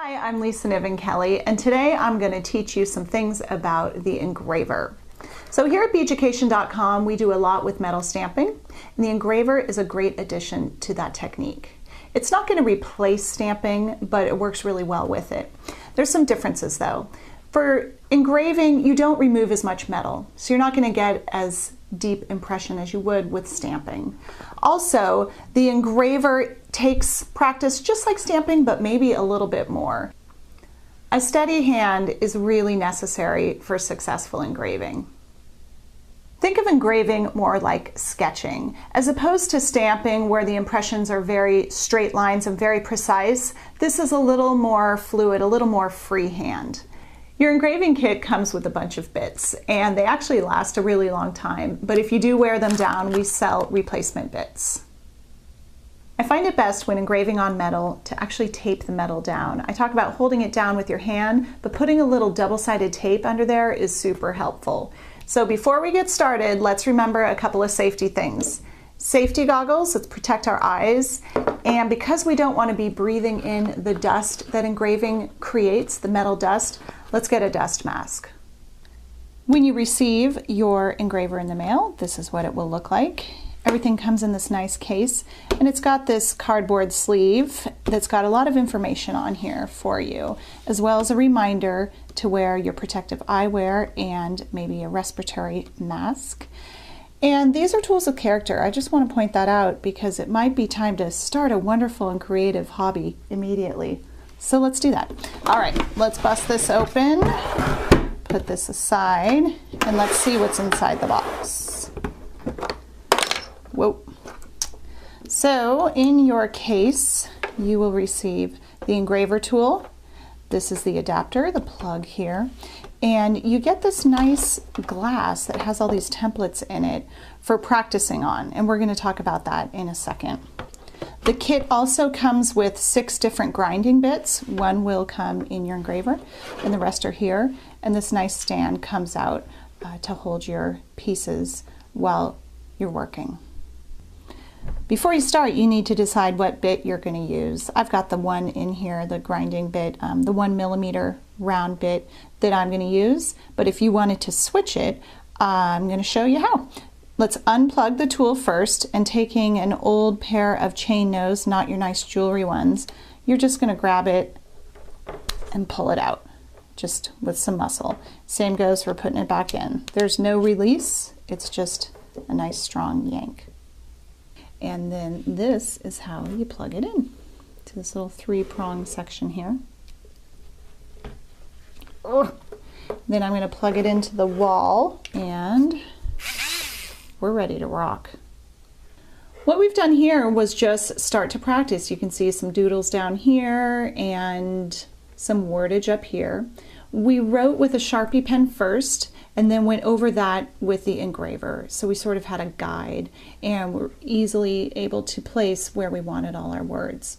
Hi, I'm Lisa Niven Kelly, and today I'm going to teach you some things about the engraver. So here at beacheducation.com, we do a lot with metal stamping, and the engraver is a great addition to that technique. It's not going to replace stamping, but it works really well with it. There's some differences though. For engraving, you don't remove as much metal, so you're not going to get as deep impression as you would with stamping. Also, the engraver takes practice just like stamping, but maybe a little bit more. A steady hand is really necessary for successful engraving. Think of engraving more like sketching. As opposed to stamping where the impressions are very straight lines and very precise, this is a little more fluid, a little more freehand. Your engraving kit comes with a bunch of bits, and they actually last a really long time, but if you do wear them down, we sell replacement bits. I find it best when engraving on metal to actually tape the metal down. I talk about holding it down with your hand, but putting a little double-sided tape under there is super helpful. So before we get started, let's remember a couple of safety things. Safety goggles that protect our eyes, and because we don't want to be breathing in the dust that engraving creates, the metal dust, let's get a dust mask. When you receive your engraver in the mail, this is what it will look like. Everything comes in this nice case, and it's got this cardboard sleeve that's got a lot of information on here for you, as well as a reminder to wear your protective eyewear and maybe a respiratory mask. And these are tools of character. I just want to point that out because it might be time to start a wonderful and creative hobby immediately. So let's do that. All right, let's bust this open, put this aside, and let's see what's inside the box. Whoa. So in your case, you will receive the engraver tool. This is the adapter, the plug here. And you get this nice glass that has all these templates in it for practicing on, and we're going to talk about that in a second. The kit also comes with 6 different grinding bits. One will come in your engraver, and the rest are here. And this nice stand comes out to hold your pieces while you're working. Before you start, you need to decide what bit you're going to use. I've got the one in here, the grinding bit, the 1mm round bit that I'm going to use. But if you wanted to switch it, I'm going to show you how. Let's unplug the tool first, and taking an old pair of chain nose, not your nice jewelry ones, you're just going to grab it and pull it out, just with some muscle. Same goes for putting it back in. There's no release, it's just a nice strong yank. And then this is how you plug it in to this little 3-prong section here. Then I'm going to plug it into the wall, and we're ready to rock. What we've done here was just start to practice. You can see some doodles down here and some wordage up here. We wrote with a Sharpie pen first, and then went over that with the engraver. So we sort of had a guide, and we're easily able to place where we wanted all our words.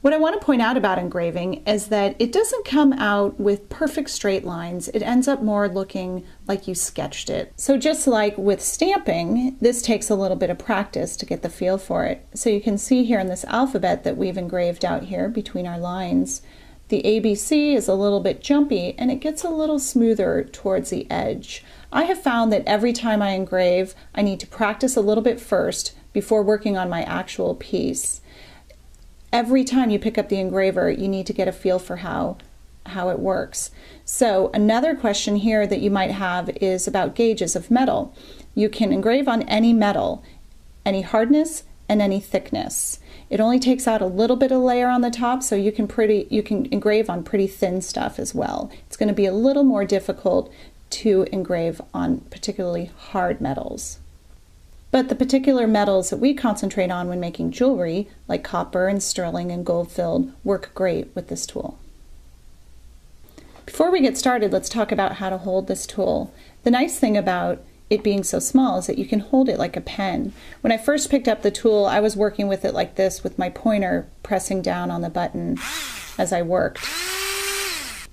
What I want to point out about engraving is that it doesn't come out with perfect straight lines. It ends up more looking like you sketched it. So just like with stamping, this takes a little bit of practice to get the feel for it. So you can see here in this alphabet that we've engraved out here between our lines, the ABC is a little bit jumpy, and it gets a little smoother towards the edge. I have found that every time I engrave, I need to practice a little bit first before working on my actual piece. Every time you pick up the engraver, you need to get a feel for how it works. So another question here that you might have is about gauges of metal. You can engrave on any metal, any hardness and any thickness. It only takes out a little bit of layer on the top, so you can engrave on pretty thin stuff as well. It's going to be a little more difficult to engrave on particularly hard metals. But the particular metals that we concentrate on when making jewelry, like copper and sterling and gold-filled, work great with this tool. Before we get started, let's talk about how to hold this tool. The nice thing about it being so small is that you can hold it like a pen. When I first picked up the tool, I was working with it like this, with my pointer pressing down on the button as I worked.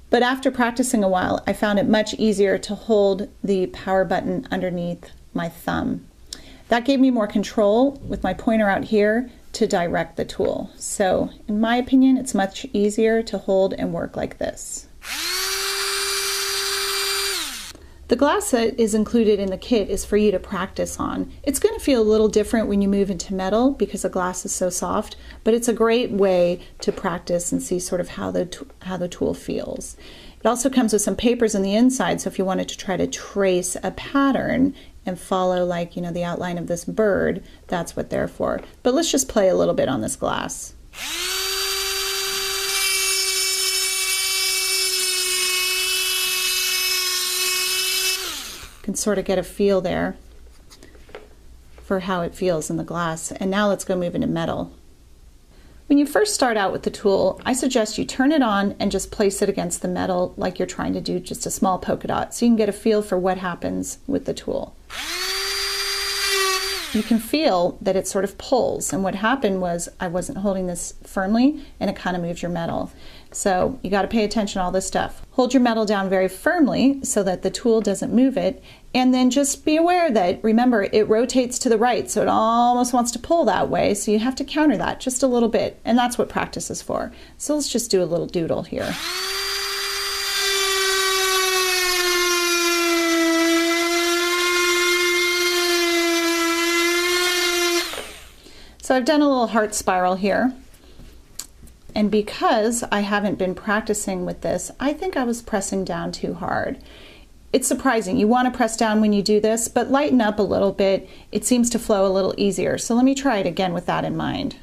But after practicing a while, I found it much easier to hold the power button underneath my thumb. That gave me more control with my pointer out here to direct the tool. So in my opinion, it's much easier to hold and work like this. The glass that is included in the kit is for you to practice on. It's going to feel a little different when you move into metal because the glass is so soft, but it's a great way to practice and see sort of how the tool feels. It also comes with some papers on the inside, so if you wanted to try to trace a pattern and follow, like, you know, the outline of this bird, that's what they're for. But let's just play a little bit on this glass. Can sort of get a feel there for how it feels in the glass. And now let's go move into metal. When you first start out with the tool, I suggest you turn it on and just place it against the metal like you're trying to do just a small polka dot, so you can get a feel for what happens with the tool. You can feel that it sort of pulls, and what happened was I wasn't holding this firmly and it kind of moved your metal. So you got to pay attention to all this stuff. Hold your metal down very firmly so that the tool doesn't move it, and then just be aware that, remember, it rotates to the right, so it almost wants to pull that way, so you have to counter that just a little bit, and that's what practice is for. So let's just do a little doodle here. So I've done a little heart spiral here, and because I haven't been practicing with this, I think I was pressing down too hard. It's surprising. You want to press down when you do this, but lighten up a little bit. It seems to flow a little easier. So let me try it again with that in mind.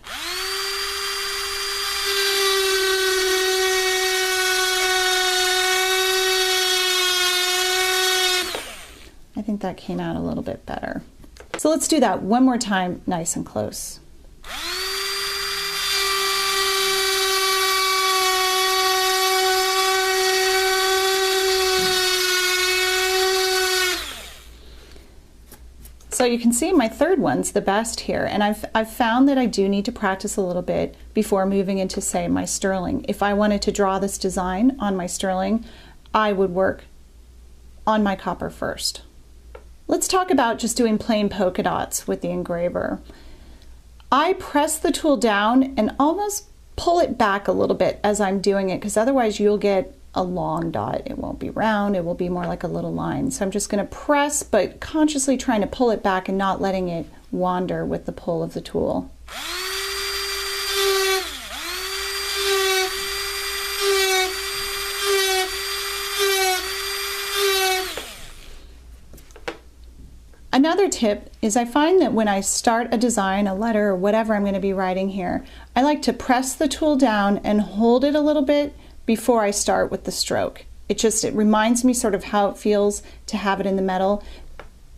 I think that came out a little bit better. So let's do that one more time, nice and close. So you can see my third one's the best here, and I've found that I do need to practice a little bit before moving into, say, my sterling. If I wanted to draw this design on my sterling, I would work on my copper first. Let's talk about just doing plain polka dots with the engraver. I press the tool down and almost pull it back a little bit as I'm doing it, because otherwise you'll get a long dot. It won't be round, it will be more like a little line. So I'm just going to press, but consciously trying to pull it back and not letting it wander with the pull of the tool. Another tip is I find that when I start a design, a letter, or whatever I'm going to be writing here, I like to press the tool down and hold it a little bit before I start with the stroke. It reminds me sort of how it feels to have it in the metal.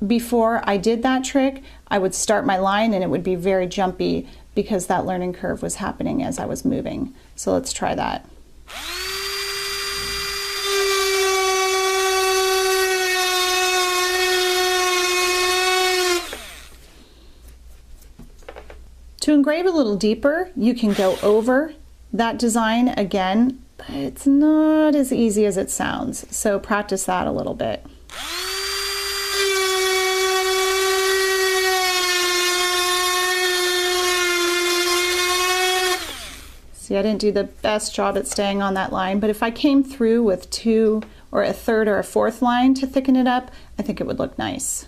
Before I did that trick, I would start my line and it would be very jumpy because that learning curve was happening as I was moving. So let's try that. To engrave a little deeper, you can go over that design again, but it's not as easy as it sounds. So practice that a little bit. See, I didn't do the best job at staying on that line, but if I came through with 2 or a 3rd or a 4th line to thicken it up, I think it would look nice.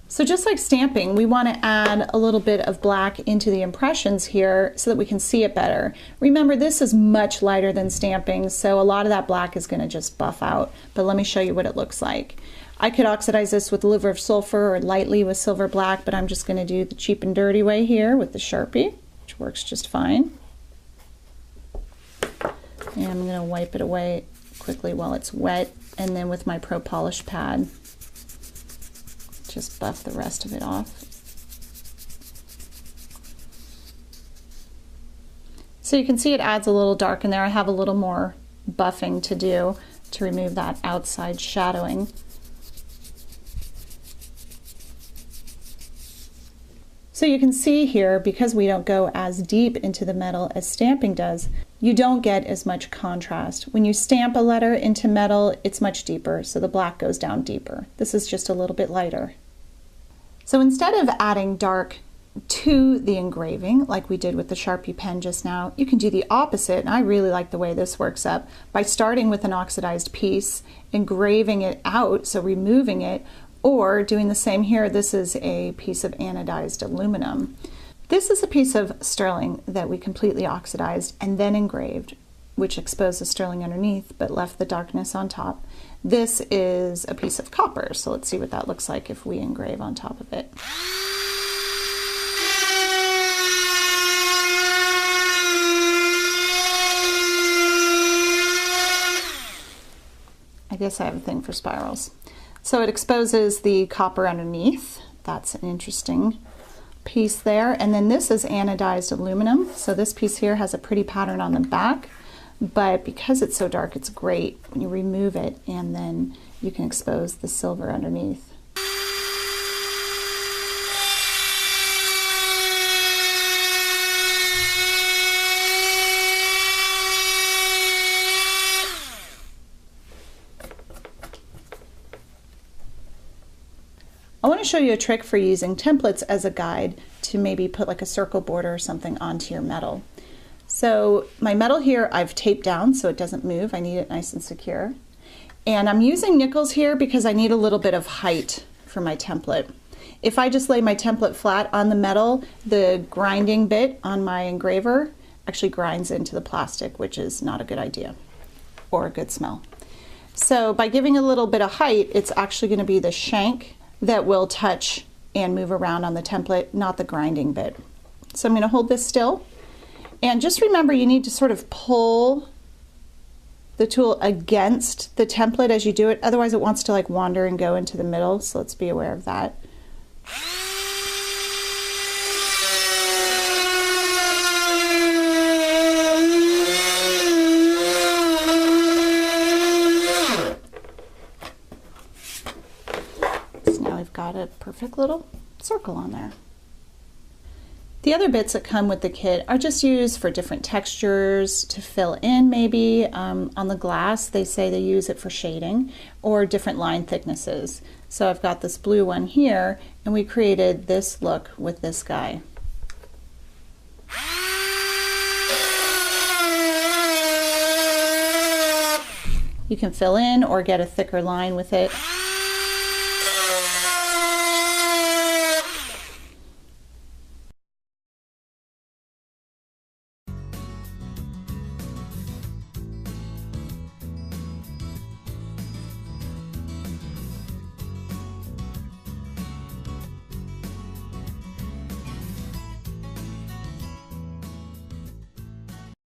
So just like stamping, we want to add a little bit of black into the impressions here so that we can see it better. Remember, this is much lighter than stamping, so a lot of that black is going to just buff out. But let me show you what it looks like. I could oxidize this with liver of sulfur or lightly with silver black, but I'm just going to do the cheap and dirty way here with the Sharpie, which works just fine. And I'm going to wipe it away quickly while it's wet, and then with my Pro Polish pad, just buff the rest of it off. So you can see it adds a little dark in there. I have a little more buffing to do to remove that outside shadowing. So you can see here, because we don't go as deep into the metal as stamping does, you don't get as much contrast. When you stamp a letter into metal, it's much deeper, so the black goes down deeper. This is just a little bit lighter. So instead of adding dark to the engraving like we did with the Sharpie pen just now, you can do the opposite, and I really like the way this works up, by starting with an oxidized piece, engraving it out, so removing it, or doing the same here. This is a piece of anodized aluminum. This is a piece of sterling that we completely oxidized and then engraved, which exposed the sterling underneath but left the darkness on top. This is a piece of copper, so let's see what that looks like if we engrave on top of it. I guess I have a thing for spirals. So it exposes the copper underneath. That's an interesting piece there. And then this is anodized aluminum. So this piece here has a pretty pattern on the back, but because it's so dark, it's great when you remove it and then you can expose the silver underneath. I want to show you a trick for using templates as a guide to maybe put like a circle border or something onto your metal. So my metal here I've taped down so it doesn't move. I need it nice and secure. And I'm using nickels here because I need a little bit of height for my template. If I just lay my template flat on the metal, the grinding bit on my engraver actually grinds into the plastic, which is not a good idea or a good smell. So by giving a little bit of height, it's actually going to be the shank that will touch and move around on the template, not the grinding bit. So I'm going to hold this still, and just remember you need to sort of pull the tool against the template as you do it, otherwise it wants to like wander and go into the middle, so let's be aware of that. Got a perfect little circle on there. The other bits that come with the kit are just used for different textures, to fill in maybe. On the glass they say they use it for shading, or different line thicknesses. So I've got this blue one here, and we created this look with this guy. You can fill in or get a thicker line with it.